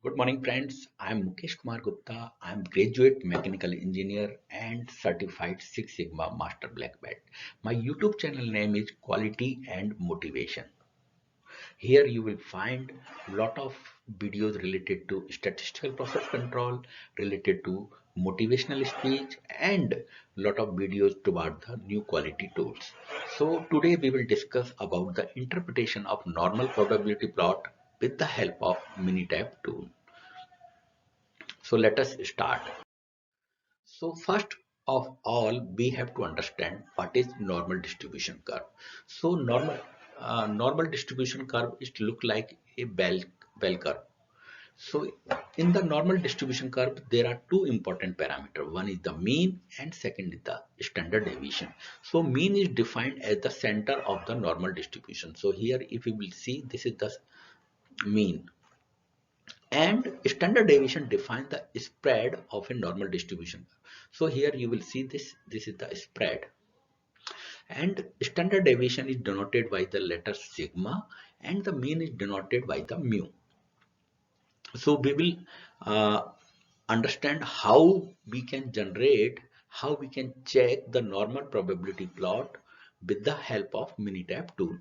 Good morning, friends. I'm Mukesh Kumar Gupta. I'm graduate mechanical engineer and certified Six Sigma Master Black Belt. My YouTube channel name is Quality and Motivation. Here you will find a lot of videos related to statistical process control, related to motivational speech, and a lot of videos toward the new quality tools. So today we will discuss about the interpretation of normal probability plot with the help of Minitab tool. So let us start. So first of all, we have to understand what is normal distribution curve. So normal distribution curve is to look like a bell curve. So in the normal distribution curve, there are two important parameters. One is the mean and second is the standard deviation. So mean is defined as the center of the normal distribution. So here if you will see, this is the mean. And standard deviation defines the spread of a normal distribution. So here you will see this is the spread, and standard deviation is denoted by the letter sigma and the mean is denoted by the mu. So we will uh, understand how we can check the normal probability plot with the help of Minitab tool.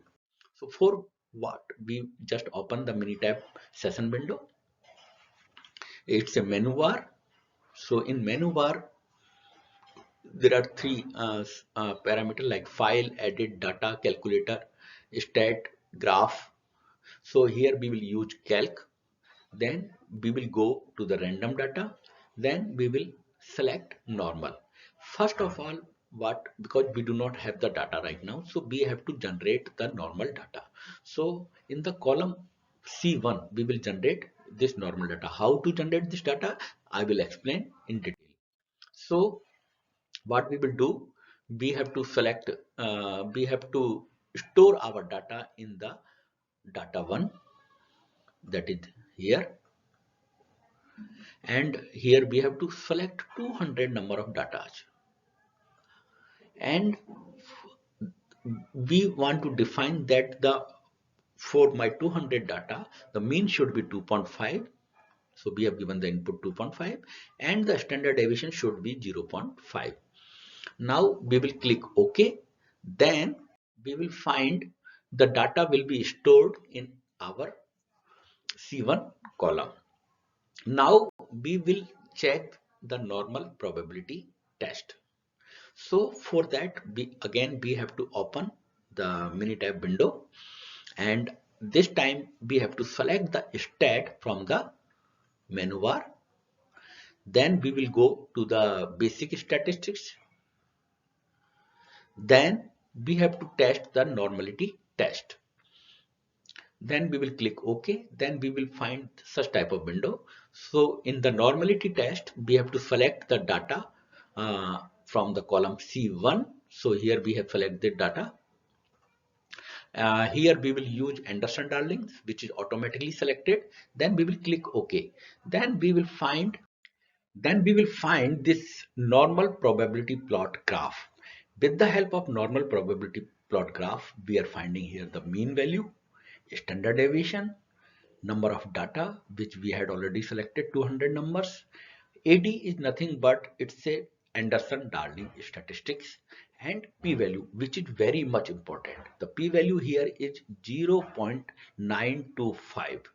So for what, we just open the Minitab session window. It's a menu bar. So in menu bar, there are three parameters like file, edit, data, calculator, stat, graph. So here we will use calc. Then we will go to the random data. Then we will select normal. First of all, because we do not have the data right now, so we have to generate the normal data. So in the column C1, we will generate this normal data. How to generate this data? I will explain in detail. So what we will do, we have to store our data in the data 1, that is here, and here we have to select 200 number of data, and we want to define that the for my 200 data the mean should be 2.5. So we have given the input 2.5 and the standard deviation should be 0.5. Now we will click OK. Then we will find the data will be stored in our C1 column. Now we will check the normal probability test. So for that, we have to open the Minitab window, and this time we have to select the stat from the menu bar. Then we will go to the basic statistics. Then we have to test the normality test. Then we will click OK. Then we will find such type of window. So in the normality test, we have to select the data from the column C1. So here we have selected data. Here we will use Anderson-Darling, which is automatically selected. Then we will click OK. Then we will find this normal probability plot graph. With the help of normal probability plot graph, we are finding here the mean value, standard deviation, number of data, which we had already selected 200 numbers. AD is nothing but it's a Anderson-Darling statistics, and p-value, which is very much important. The p-value here is 0.925.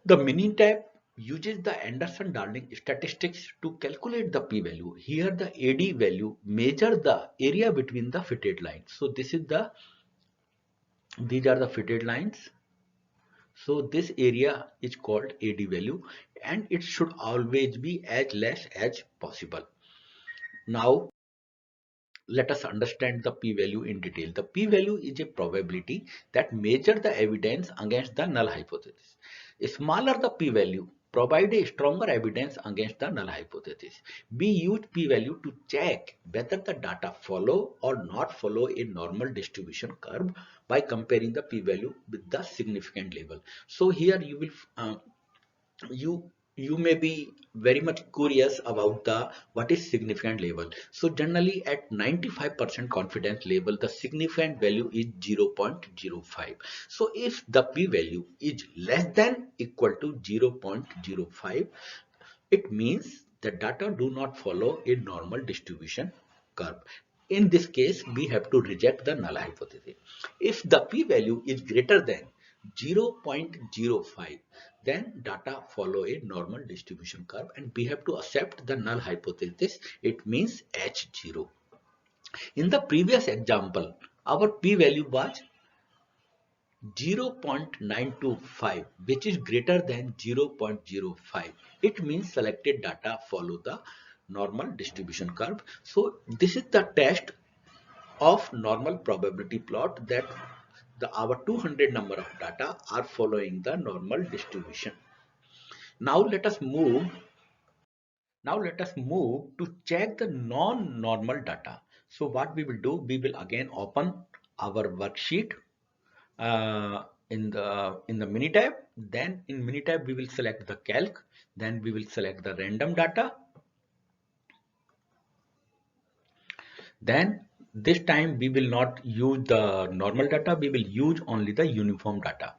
The Minitab uses the Anderson-Darling statistics to calculate the p-value. Here the AD value measure the area between the fitted lines. So these are the fitted lines. So this area is called AD value, and it should always be as less as possible. Now let us understand the p-value in detail. The p-value is a probability that measures the evidence against the null hypothesis. Smaller the p-value, provide a stronger evidence against the null hypothesis. We use p-value to check whether the data follow or not follow a normal distribution curve by comparing the p-value with the significant level. So here you you may be very much curious about the what is significant level. So generally at 95% confidence level, the significant value is 0.05. So if the p-value is less than equal to 0.05, it means the data do not follow a normal distribution curve. In this case, we have to reject the null hypothesis. If the p-value is greater than 0.05, then data follow a normal distribution curve and we have to accept the null hypothesis. It means H0. In the previous example, our p-value was 0.925, which is greater than 0.05. It means selected data follow the normal distribution curve. So this is the test of normal probability plot that our 200 number of data are following the normal distribution. Now let us move to check the non-normal data. So what we will do, we will again open our worksheet in the Minitab. Then in Minitab we will select the calc. Then we will select the random data. Then this time we will not use the normal data. We will use only the uniform data.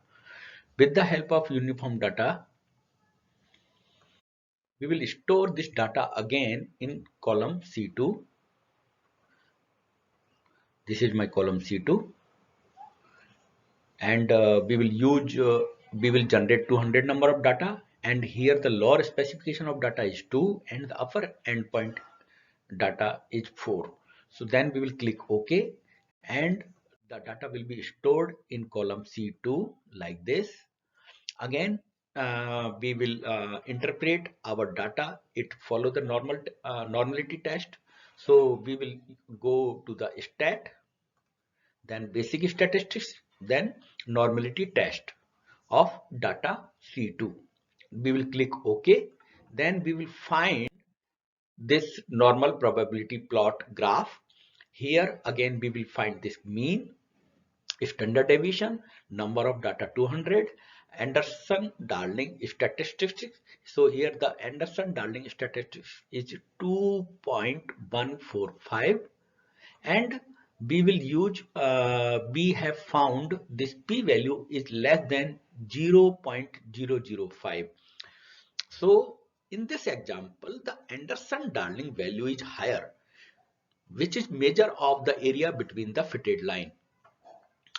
With the help of uniform data, we will store this data again in column C2. This is my column C2. And we will generate 200 number of data, and here the lower specification of data is 2 and the upper endpoint data is 4. So then we will click OK, and the data will be stored in column C2 like this. Again, we will interpret our data. It follow the normality test. So we will go to the stat, then basic statistics, then normality test of data C2. We will click OK. Then we will find this normal probability plot graph. Here again we will find this mean, standard deviation, number of data 200, Anderson-Darling statistics. So here the Anderson-Darling statistics is 2.145, and we will use we have found this p-value is less than 0.005. So in this example, the Anderson-Darling value is higher, which is measure of the area between the fitted line.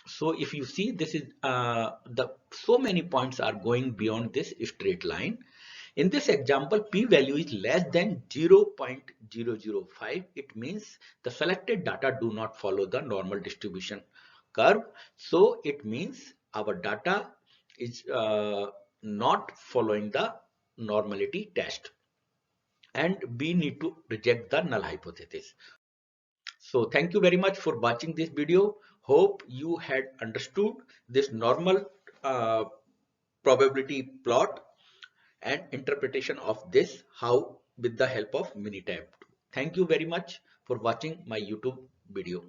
So if you see, this is so many points are going beyond this straight line. In this example, p-value is less than 0.005. It means the selected data do not follow the normal distribution curve. So it means our data is not following the normality test, and we need to reject the null hypothesis. So thank you very much for watching this video. Hope you had understood this normal probability plot and interpretation of this how with the help of Minitab. Thank you very much for watching my YouTube video.